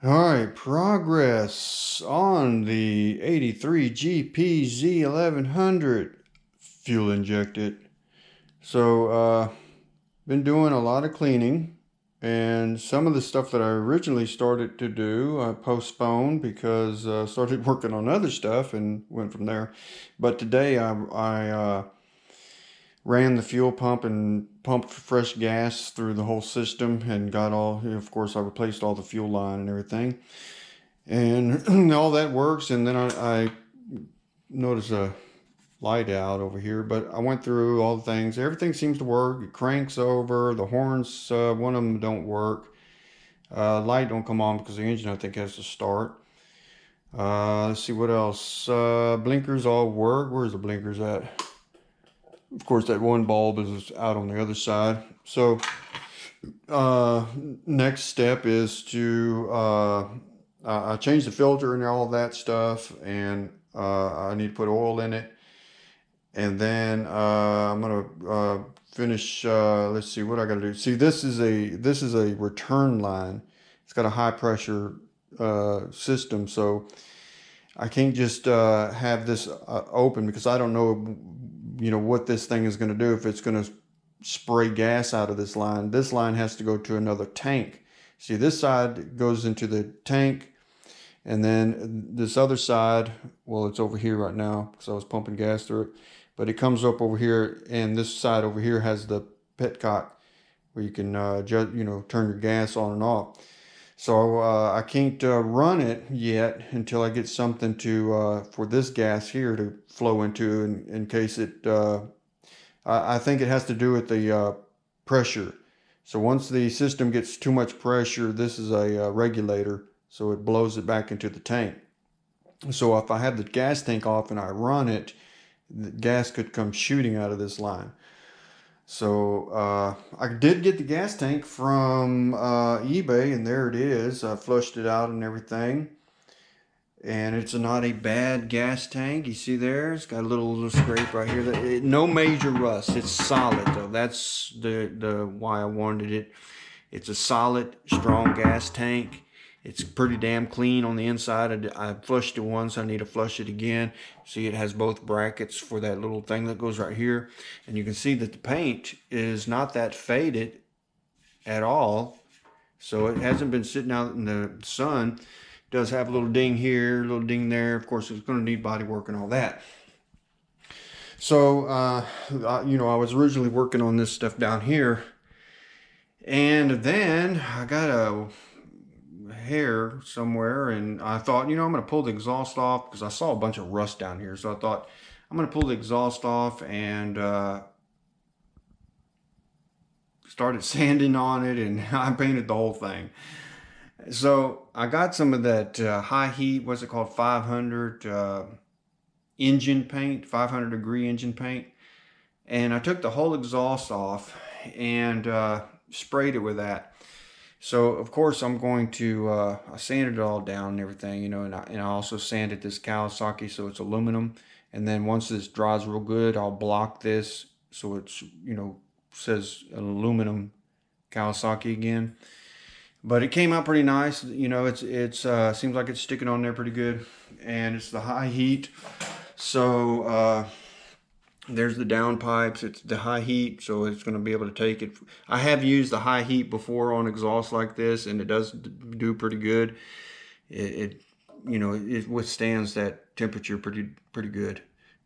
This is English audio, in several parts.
All right, progress on the 83 GPZ 1100 fuel injected. Been doing a lot of cleaning, and some of the stuff that I originally started to do, I postponed because I started working on other stuff and went from there. But today I ran the fuel pump and pumped fresh gas through the whole system and got all, of course, I replaced all the fuel line and everything. And all that works, and then I noticed a light out over here, but I went through all the things. Everything seems to work. It cranks over. The horns, one of them don't work. Light don't come on because the engine, I think, has to start. Let's see what else. Blinkers all work. Where's the blinkers at? Of course, that one bulb is out on the other side. So next step is to I changed the filter and all that stuff, and I need to put oil in it. And then I'm gonna finish. Let's see what I gotta do. See, this is a return line. It's got a high pressure system, so I can't just have this open because I don't know, what this thing is gonna do. If it's gonna spray gas out of this line. This line has to go to another tank. See, this side goes into the tank, and then this other side, well, it's over here right now because I was pumping gas through it, but it comes up over here, and this side over here has the petcock where you can turn your gas on and off. So I can't run it yet until I get something to for this gas here to flow into in case it I think it has to do with the pressure. So once the system gets too much pressure, this is a regulator, so it blows it back into the tank. So if I have the gas tank off and I run it, the gas could come shooting out of this line. So I did get the gas tank from eBay, and there it is. I flushed it out and everything. And it's not a bad gas tank. You see there, it's got a little scrape right here. No major rust. It's solid though. That's the why I wanted it. It's a solid, strong gas tank. It's pretty damn clean on the inside. I flushed it once. I need to flush it again. See, it has both brackets for that little thing that goes right here. And you can see that the paint is not that faded at all. So it hasn't been sitting out in the sun. It does have a little ding here, a little ding there. Of course, it's going to need body work and all that. So, I was originally working on this stuff down here. And then I got a hair somewhere, and I thought, I'm going to pull the exhaust off because I saw a bunch of rust down here. So I thought, I'm going to pull the exhaust off and started sanding on it, and I painted the whole thing. So I got some of that high heat, what's it called, 500 engine paint, 500 degree engine paint. And I took the whole exhaust off and sprayed it with that. So of course I'm going to, I sanded it all down and everything, and I also sanded this Kawasaki so it's aluminum. And then once this dries real good, I'll block this so it's, says aluminum Kawasaki again. But it came out pretty nice. It's seems like it's sticking on there pretty good, and it's the high heat. So there's the down pipes. It's the high heat, so it's going to be able to take it. I have used the high heat before on exhaust like this, and it does do pretty good. It withstands that temperature pretty good.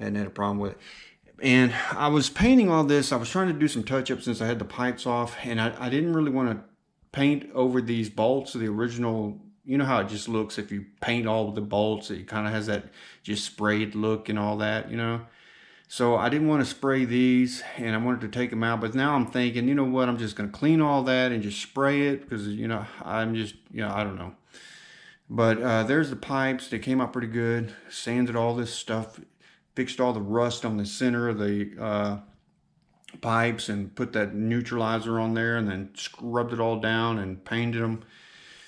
I hadn't had a problem with it. And I was painting all this. I was trying to do some touch-up since I had the pipes off, and I didn't really want to paint over these bolts, the original. You know how it just looks if you paint all the bolts, it kind of has that just sprayed look and all that, So I didn't want to spray these, and I wanted to take them out. But now I'm thinking, you know what, I'm just going to clean all that and just spray it because, I'm just, I don't know. But there's the pipes. They came out pretty good. Sanded all this stuff, fixed all the rust on the center of the pipes, and put that neutralizer on there, and then scrubbed it all down and painted them.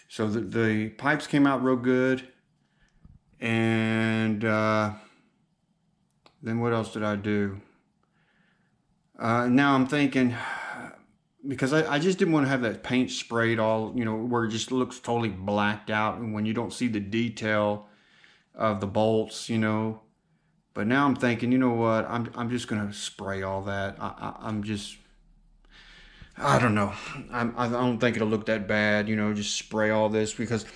So the pipes came out real good. And then what else did I do? Now I'm thinking because I just didn't want to have that paint sprayed all, you know, where it just looks totally blacked out and when you don't see the detail of the bolts, you know. But now I'm thinking, you know what? I'm just gonna spray all that. I'm just, I don't know. I don't think it'll look that bad, you know. Just spray all this because,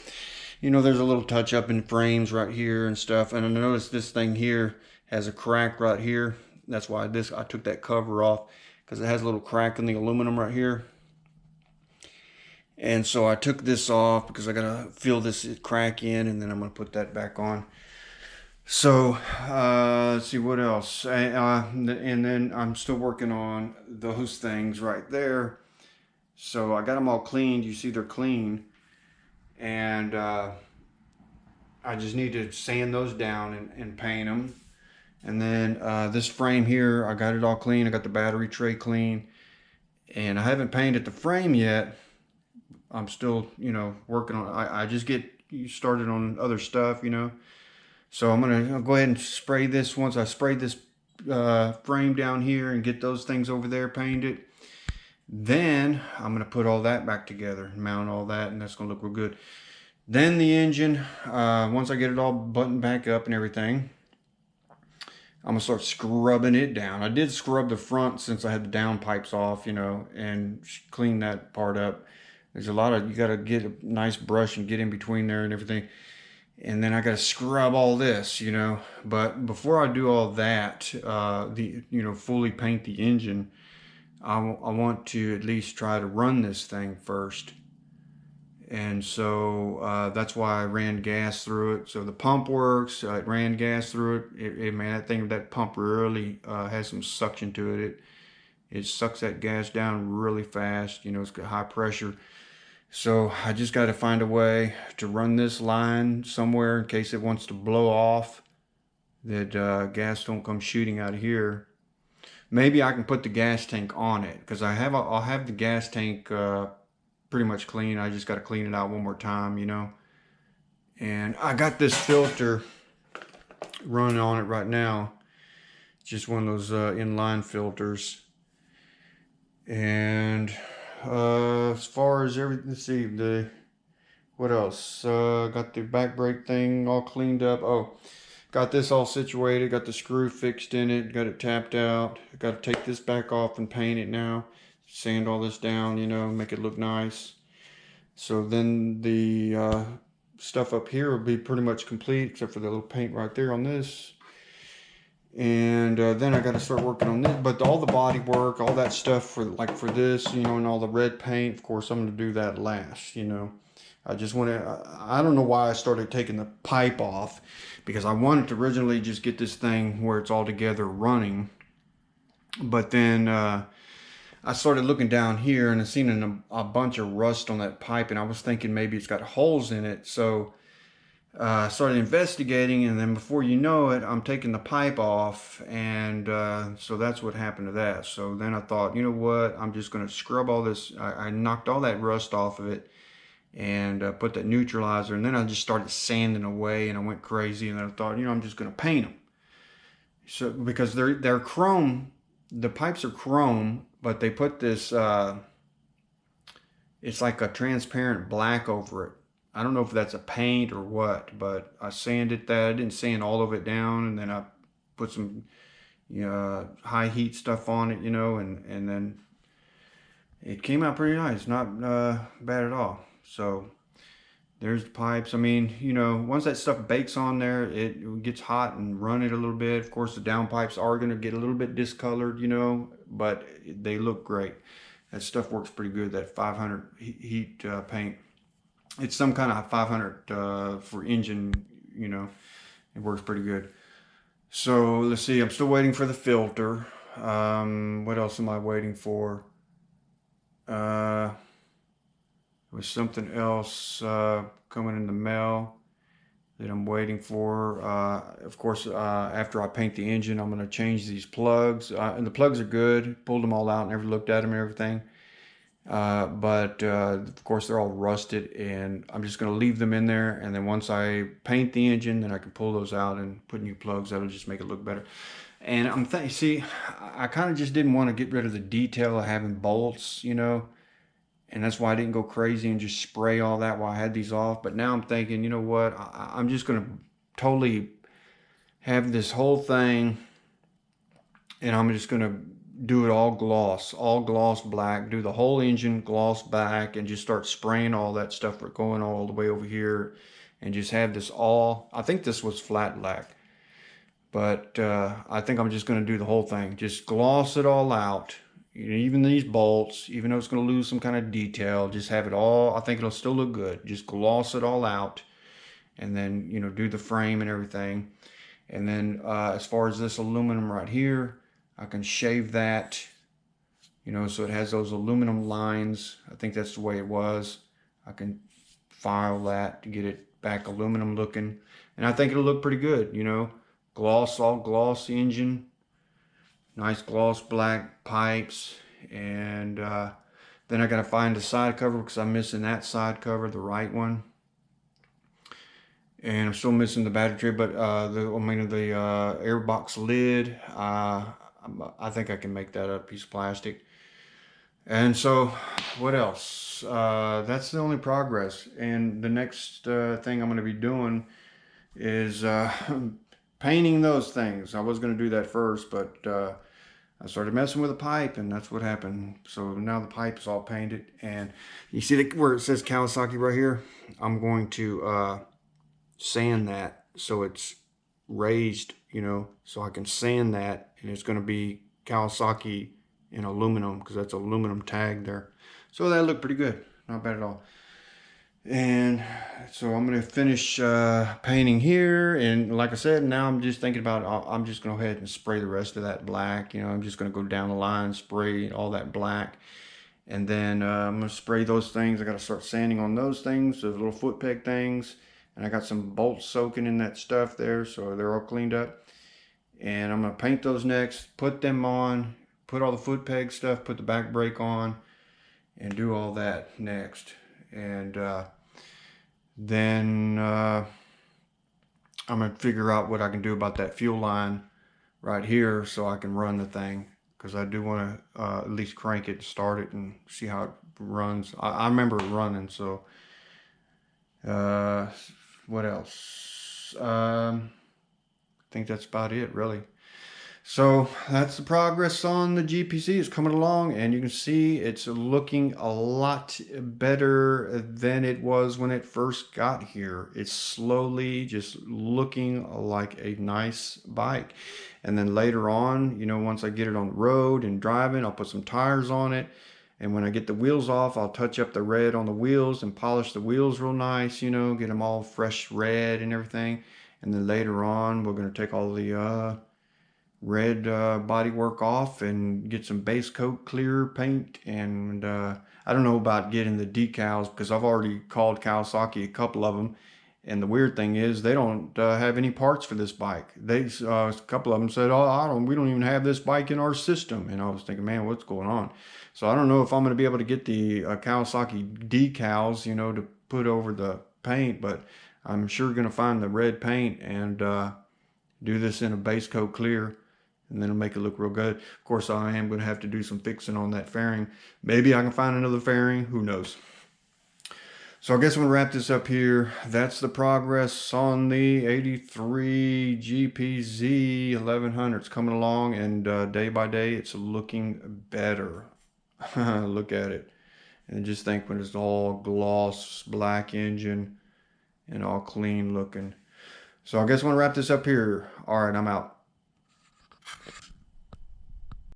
you know, there's a little touch up in frames right here and stuff. And I noticed this thing here has a crack right here. That's why I took that cover off because it has a little crack in the aluminum right here. And so I took this off because I gotta fill this crack in, and then I'm gonna put that back on. So let's see what else. And then I'm still working on those things right there. So I got them all cleaned. You see they're clean, and I just need to sand those down and paint them. And then this frame here, I got it all clean. I got the battery tray clean, and I haven't painted the frame yet. I'm still, you know, working on it. I just get started on other stuff, you know. So I'm gonna go ahead and spray this. Once I spray this frame down here and get those things over there painted, then I'm gonna put all that back together and mount all that, and that's gonna look real good. Then the engine, once I get it all buttoned back up and everything, I'm gonna start scrubbing it down. I did scrub the front since I had the downpipes off, you know, and clean that part up. There's a lot of, you gotta get a nice brush and get in between there and everything. And then I gotta scrub all this, you know. But before I do all that, you know, fully paint the engine, I want to at least try to run this thing first. And so that's why I ran gas through it. So the pump works. It ran gas through it. Man, that thing, that pump really has some suction to it. It sucks that gas down really fast. You know, it's got high pressure. So I just got to find a way to run this line somewhere in case it wants to blow off, that gas don't come shooting out of here. Maybe I can put the gas tank on it because I'll have the gas tank pretty much clean. I just got to clean it out one more time, you know. And I got this filter running on it right now. It's just one of those inline filters. And as far as everything, let's see, what else? Got the back brake thing all cleaned up. Oh, got this all situated, got the screw fixed in it, got it tapped out. Got to take this back off and paint it now. Sand all this down, you know, make it look nice. So then the stuff up here will be pretty much complete except for the little paint right there on this. And then I got to start working on this, but all the body work, all that stuff for this, you know, and all the red paint, of course I'm going to do that last, you know. I just want to, I don't know why I started taking the pipe off, because I wanted to originally just get this thing where it's all together running. But then I started looking down here and I seen a bunch of rust on that pipe, and I was thinking maybe it's got holes in it. So I started investigating, and then before you know it, I'm taking the pipe off, and so that's what happened to that. So then I thought, you know what, I'm just going to scrub all this. I knocked all that rust off of it and put that neutralizer, and then I just started sanding away, and I went crazy, and then I thought, you know, I'm just going to paint them. So because they're chrome, the pipes are chrome, but they put this it's like a transparent black over it. I don't know if that's a paint or what, but I sanded that. I didn't sand all of it down, and then I put some high heat stuff on it, you know, and then it came out pretty nice. Not bad at all. So there's the pipes. I mean, you know, once that stuff bakes on there, it gets hot and run it a little bit. Of course, the downpipes are going to get a little bit discolored, you know, but they look great. That stuff works pretty good, that 500 heat paint. It's some kind of 500 for engine, you know. It works pretty good. So let's see, I'm still waiting for the filter. What else am I waiting for? There was something else coming in the mail that I'm waiting for. Of course, after I paint the engine, I'm going to change these plugs. And the plugs are good. Pulled them all out, never looked at them and everything. But of course they're all rusted, and I'm just going to leave them in there, and then once I paint the engine, then I can pull those out and put new plugs. That'll just make it look better. And I'm thinking, see, I kind of just didn't want to get rid of the detail of having bolts, you know, and that's why I didn't go crazy and just spray all that while I had these off. But now I'm thinking, you know what, I'm just going to totally have this whole thing, and I'm just going to do it all gloss black, do the whole engine gloss black, and just start spraying all that stuff going all the way over here, and just have this all, I think this was flat black, but I think I'm just going to do the whole thing, just gloss it all out. Even these bolts, even though it's going to lose some kind of detail, just have it all, I think it'll still look good. Just gloss it all out, and then, you know, do the frame and everything. And then as far as this aluminum right here, I can shave that, you know, so it has those aluminum lines. I think that's the way it was. I can file that to get it back aluminum looking. And I think it'll look pretty good, you know. Gloss, all gloss engine. Nice gloss black pipes. And then I got to find the side cover because I'm missing that side cover, the right one. And I'm still missing the battery tray, but the airbox lid, I think I can make that a piece of plastic. And so, what else? That's the only progress. And the next thing I'm going to be doing is painting those things. I was going to do that first, but I started messing with the pipe, and that's what happened. So now the pipe is all painted, and you see where it says Kawasaki right here? I'm going to sand that so it's raised, you know, so I can sand that, and it's going to be Kawasaki in aluminum because that's aluminum tag there. So that looked pretty good, not bad at all. And so I'm going to finish painting here, and like I said, now I'm just thinking about, I'm just going to go ahead and spray the rest of that black. You know, I'm just going to go down the line, spray all that black, and then I'm going to spray those things. I got to start sanding on those things, those little foot peg things. And I got some bolts soaking in that stuff there, so they're all cleaned up. And I'm going to paint those next, put them on, put all the foot peg stuff, put the back brake on, and do all that next. And then I'm going to figure out what I can do about that fuel line right here so I can run the thing. Because I do want to at least crank it, start it, and see how it runs. I remember it running, so... what else? I think that's about it, really. So that's the progress on the GPZ. It's coming along, and you can see it's looking a lot better than it was when it first got here. It's slowly just looking like a nice bike. And then later on, you know, once I get it on the road and driving, I'll put some tires on it. And when I get the wheels off, I'll touch up the red on the wheels and polish the wheels real nice, you know, get them all fresh red and everything. And then later on, we're going to take all the red bodywork off and get some base coat clear paint. And I don't know about getting the decals because I've already called Kawasaki, a couple of them. And the weird thing is they don't have any parts for this bike. A couple of them said, "Oh, we don't even have this bike in our system." And I was thinking, man, what's going on? So I don't know if I'm going to be able to get the Kawasaki decals, you know, to put over the paint, but I'm sure going to find the red paint and do this in a base coat clear, and then it'll make it look real good. Of course, I am going to have to do some fixing on that fairing. Maybe I can find another fairing. Who knows? So I guess I'm going to wrap this up here. That's the progress on the 83 GPZ 1100. It's coming along, and day by day, it's looking better. Look at it. And just think when it's all gloss, black engine, and all clean looking. So I guess I'm going to wrap this up here. All right, I'm out.